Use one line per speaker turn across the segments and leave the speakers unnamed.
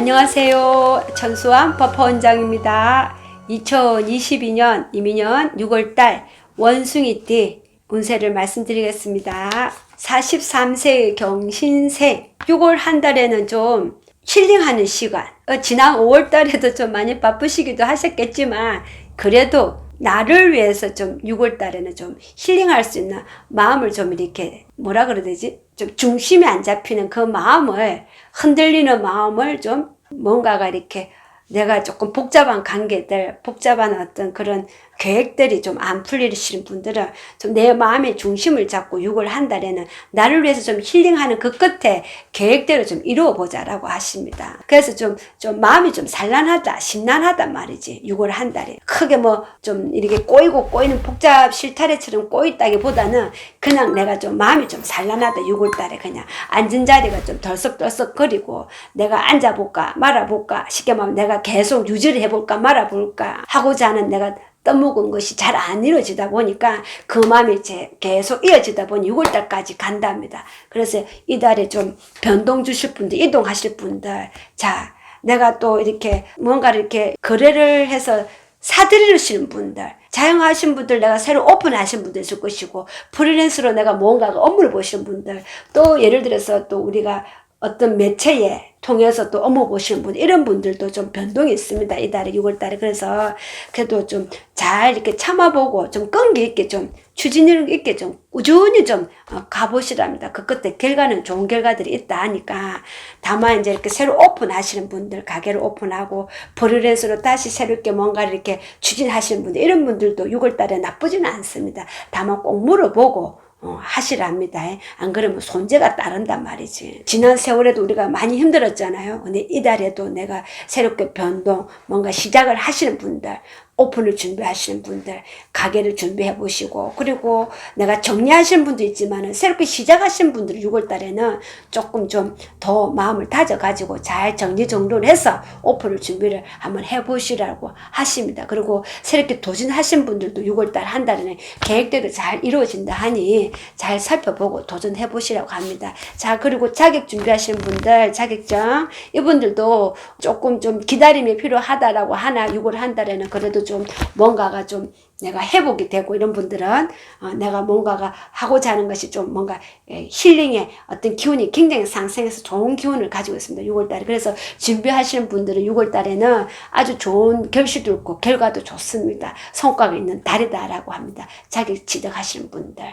안녕하세요. 천수환 법화원장입니다. 2022년 이민년 6월달 원숭이띠 운세를 말씀드리겠습니다. 43세의 경신생 6월 한 달에는 좀 힐링하는 시간, 지난 5월달에도 좀 많이 바쁘시기도 하셨겠지만 그래도 나를 위해서 좀 6월달에는 좀 힐링할 수 있는 마음을 좀 이렇게 뭐라 그래야 되지? 좀 중심이 안 잡히는 그 마음을, 흔들리는 마음을 좀 뭔가가 이렇게 내가 조금 복잡한 관계들, 복잡한 어떤 그런 계획들이 좀 안 풀리시는 분들은 좀 내 마음의 중심을 잡고 6월 한 달에는 나를 위해서 좀 힐링하는 그 끝에 계획대로 좀 이루어 보자라고 하십니다. 그래서 좀 마음이 좀 산란하다, 심란하단 말이지. 6월 한 달에. 크게 뭐 좀 이렇게 꼬이는 복잡 실타래처럼 꼬있다기보다는 그냥 내가 좀 마음이 좀 산란하다. 6월 달에 그냥 앉은 자리가 좀 덜썩덜썩거리고 내가 앉아볼까 말아볼까, 쉽게 말하면 내가 계속 유지를 해볼까 말아볼까 하고자 하는 내가 떠먹은 것이 잘 안 이루어지다 보니까 그 마음이 계속 이어지다 보니 6월달까지 간답니다. 그래서 이달에 좀 변동 주실 분들, 이동하실 분들, 자, 내가 또 이렇게 뭔가를 이렇게 거래를 해서 사들이시는 분들, 자영하신 분들, 내가 새로 오픈하신 분들 있을 것이고, 프리랜서로 내가 뭔가 업무를 보시는 분들, 또 예를 들어서 또 우리가 어떤 매체에 통해서 또 업무 보시는 분, 이런 분들도 좀 변동이 있습니다. 이달에 6월달에. 그래서 그래도 좀 잘 이렇게 참아보고 좀 끈기 있게 좀 추진력 있게 좀 꾸준히 좀 가보시랍니다. 그 끝에 결과는 좋은 결과들이 있다 하니까, 다만 이제 이렇게 새로 오픈하시는 분들, 가게를 오픈하고 프리랜서로 다시 새롭게 뭔가를 이렇게 추진하시는 분들, 이런 분들도 6월달에 나쁘지는 않습니다. 다만 꼭 물어보고 하시랍니다. 안 그러면 손재가 따른단 말이지. 지난 세월에도 우리가 많이 힘들었잖아요. 근데 이달에도 내가 새롭게 변동, 뭔가 시작을 하시는 분들, 오픈을 준비하시는 분들, 가게를 준비해 보시고, 그리고 내가 정리하시는 분도 있지만은 새롭게 시작하시는 분들 6월달에는 조금 좀 더 마음을 다져가지고 잘 정리정돈을 해서 오픈을 준비를 한번 해보시라고 하십니다. 그리고 새롭게 도전하신 분들도 6월달 한 달에는 계획대로 잘 이루어진다 하니 잘 살펴보고 도전해 보시라고 합니다. 자, 그리고 자격 준비하시는 분들, 자격증, 이분들도 조금 좀 기다림이 필요하다라고 하나, 6월 한 달에는 그래도 좀 뭔가가 좀 내가 회복이 되고, 이런 분들은 내가 뭔가가 하고자 하는 것이 좀 뭔가 힐링의 어떤 기운이 굉장히 상승해서 좋은 기운을 가지고 있습니다. 6월달에. 그래서 준비하시는 분들은 6월달에는 아주 좋은 결실도 있고 결과도 좋습니다. 성과가 있는 달이다라고 합니다. 자격 취득하시는 분들,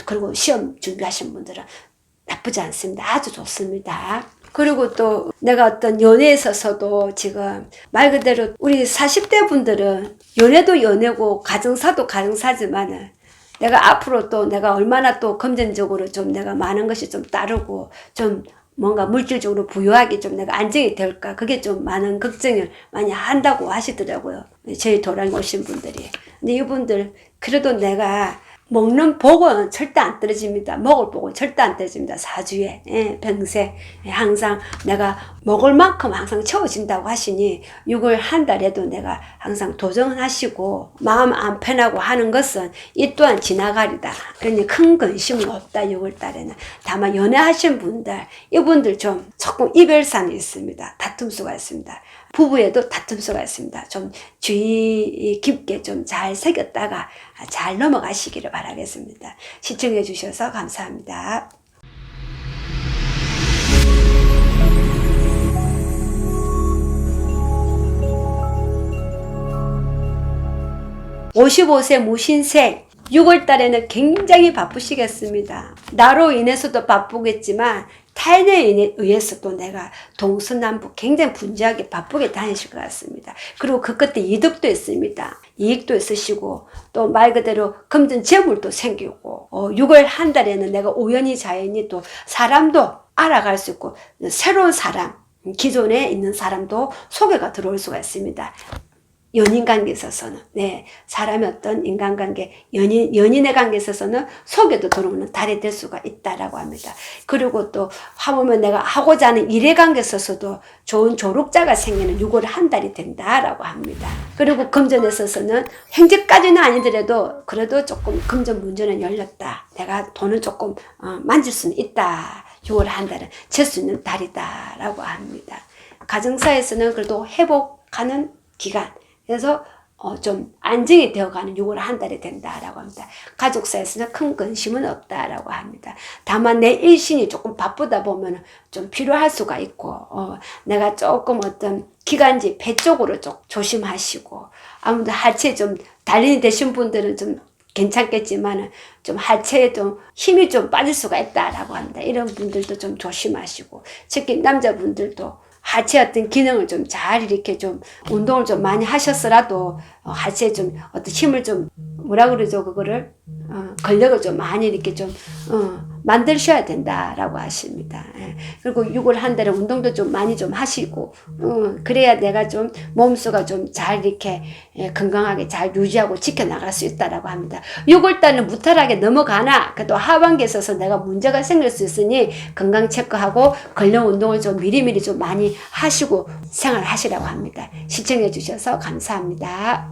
그리고 시험 준비하시는 분들은 나쁘지 않습니다. 아주 좋습니다. 그리고 또 내가 어떤 연애에 있어서도 지금 말 그대로 우리 40대 분들은 연애도 연애고 가정사도 가정사지만은 내가 앞으로 또 내가 얼마나 또 금전적으로 좀 내가 많은 것이 좀 따르고 좀 뭔가 물질적으로 부유하게 좀 내가 안정이 될까, 그게 좀 많은 걱정을 많이 한다고 하시더라고요. 저희 도랑에 오신 분들이. 근데 이분들 그래도 내가 먹는 복은 절대 안 떨어집니다. 먹을 복은 절대 안 떨어집니다. 사주에, 평생 항상 내가 먹을 만큼 항상 채워진다고 하시니 6월 한 달에도 내가 항상 도전하시고 마음 안 편하고 하는 것은 이 또한 지나가리다. 그러니 큰 근심은 없다. 6월 달에는. 다만 연애하신 분들, 이분들 좀 조금 이별상이 있습니다. 다툼수가 있습니다. 부부에도 다툼수가 있습니다. 좀 주의 깊게 좀 잘 새겼다가 잘 넘어가시기를 바라겠습니다. 시청해 주셔서 감사합니다. 55세 무신생 6월달에는 굉장히 바쁘시겠습니다. 나로 인해서도 바쁘겠지만 타인에 의해서도 내가 동서남북 굉장히 분주하게 바쁘게 다니실 것 같습니다. 그리고 그 끝에 이득도 있습니다. 이익도 있으시고 또 말 그대로 금전 재물도 생기고 6월 한 달에는 내가 우연히 자연히 또 사람도 알아갈 수 있고 새로운 사람, 기존에 있는 사람도 소개가 들어올 수가 있습니다. 연인관계에 있어서는, 사람의 어떤 인간관계, 연인의 관계에 있어서는 소개도 들어오는 달이 될 수가 있다라고 합니다. 그리고 또 하보면 내가 하고자 하는 일의 관계에 있어서도 좋은 조력자가 생기는 6월 한 달이 된다라고 합니다. 그리고 금전에 있어서는 현재까지는 아니더라도 그래도 조금 금전 문제는 열렸다. 내가 돈을 조금 만질 수는 있다. 6월 한 달은 칠 수 있는 달이다라고 합니다. 가정사에서는 그래도 회복하는 기간. 그래서 좀 안정이 되어가는 6월 한 달이 된다라고 합니다. 가족사에서는 큰 근심은 없다라고 합니다. 다만 내 일신이 조금 바쁘다 보면 좀 필요할 수가 있고, 내가 조금 어떤 기관지 배 쪽으로 좀 조심하시고, 아무래도 하체 좀 단련이 되신 분들은 좀 괜찮겠지만 좀 하체에 좀 힘이 좀 빠질 수가 있다라고 합니다. 이런 분들도 좀 조심하시고, 특히 남자분들도 하체 어떤 기능을 좀 잘 이렇게 좀 운동을 좀 많이 하셨더라도 하체에 좀 어떤 힘을 좀 뭐라 그러죠 그거를 근력을 좀 많이 이렇게 좀 만드셔야 된다라고 하십니다. 예. 그리고 6월 한 달에 운동도 좀 많이 좀 하시고 그래야 내가 좀 몸수가 좀 잘 이렇게 건강하게 잘 유지하고 지켜나갈 수 있다라고 합니다. 6월 달은 무탈하게 넘어가나 그래도 하반기에 있어서 내가 문제가 생길 수 있으니 건강 체크하고 근력 운동을 좀 미리미리 좀 많이 하시고 생활하시라고 합니다. 시청해 주셔서 감사합니다.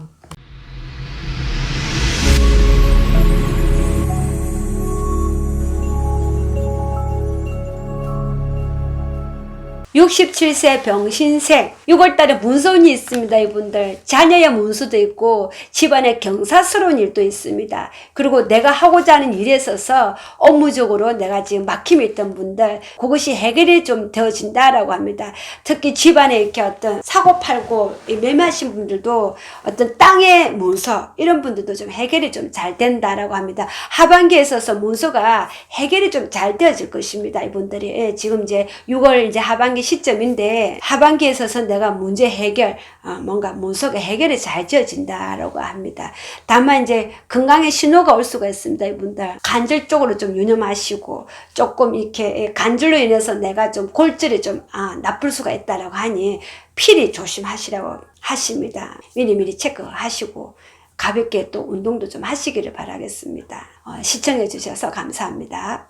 67세 병신생 6월달에 문서운이 있습니다. 이분들 자녀의 문서도 있고 집안에 경사스러운 일도 있습니다. 그리고 내가 하고자 하는 일에 있어서 업무적으로 내가 지금 막힘이 있던 분들 그것이 해결이 좀 되어진다라고 합니다. 특히 집안에 이렇게 어떤 사고팔고 매매하신 분들도 어떤 땅의 문서 이런 분들도 좀 해결이 좀 잘 된다라고 합니다. 하반기에 있어서 문서가 해결이 좀 잘 되어질 것입니다. 이분들이 지금 이제 6월 이제 하반기 시점인데 하반기에 있어서 내가 문제 해결 뭔가 문서가 해결이 잘 지어진다라고 합니다. 다만 이제 건강에 신호가 올 수가 있습니다. 이분들 관절 쪽으로 좀 유념하시고 조금 이렇게 관절로 인해서 내가 좀 골절이 좀 나쁠 수가 있다라고 하니 필히 조심하시라고 하십니다. 미리미리 체크하시고 가볍게 또 운동도 좀 하시기를 바라겠습니다. 시청해 주셔서 감사합니다.